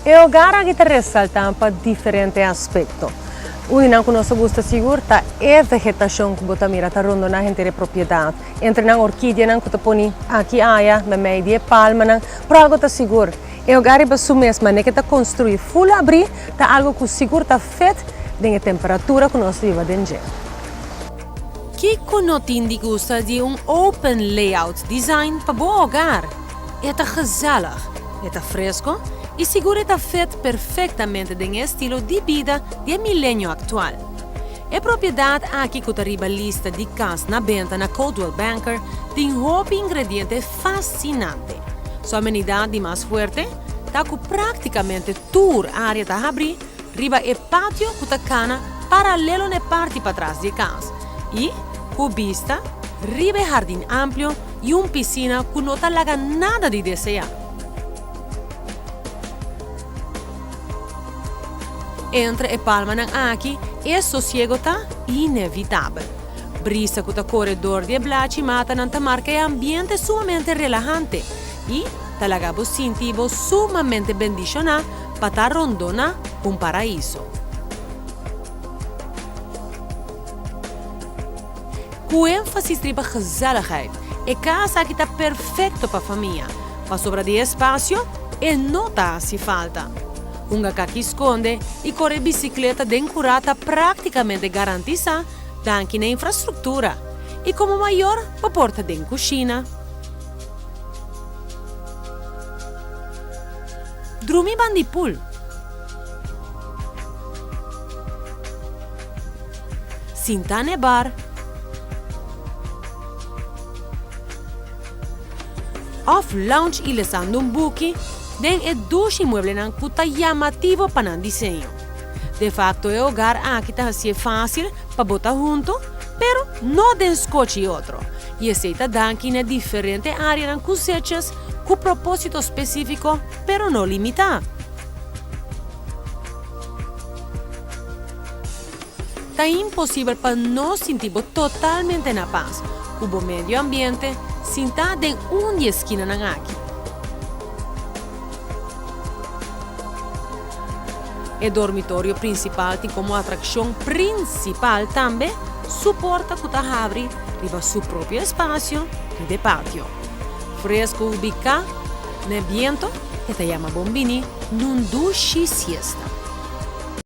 E o gara che resalta para diferente aspecto. Una que nos gusta segura é a vegetação que bota mira tá rondo na gente de propriedade. Entre na orquídea nan que tá poni aqui aia, na meio de palma nan, para algo tá seguro. E o gara ba mesma né que tá construir full abrir, tá algo que seguro tá feito de temperatura que nós viva dentro. Que conotindi gusta de open layout design para bom hogar? É tá gezellig, é tá fresco e seguro está feito perfeitamente no estilo de vida do milênio atual. A propriedade aqui que arriba a lista de casa na venda na Coldwell Banker tem um ingrediente fascinante. Sua amenidade mais forte está com praticamente toda a área da abrir, riba e pátio que está cana paralelo na parte para trás de casa. E, com vista, riba jardim amplo e uma piscina que não está larga nada de desejar. Entre e palma nan aqui, e sossego tá inevitável. Brisa com o corredor de blachi mata nan ta marca e ambiente sumamente relajante e talagabo sentivo sumamente bendicionado para ta rondona paraíso. Com ênfase riba gezelligheid, e casa aqui tá perfeito para família, para sobra de espaço e não tá se falta. Uma que esconde e corre bicicleta dencurata praticamente garantida anche na infraestrutura e como maior para porta de cozinha. Drumi bandipul. Sintane bar. Off lounge e lesando un buchi. Den é dois imóveis que está chamativo para o desenho. De facto, o hogar aqui está assim fácil para botar junto, pero não de escoche outro. E aceita danke na diferente área de cosechas com propósito específico, pero não limitado. Está impossível para nós sentirmos totalmente na paz. O bom meio ambiente sentado em uma esquina na aqui. O dormitório principal tem como atração principal também suporta que está abre riba seu próprio espaço de pátio. Fresco ubicado no viento e te chama bombini num duche siesta.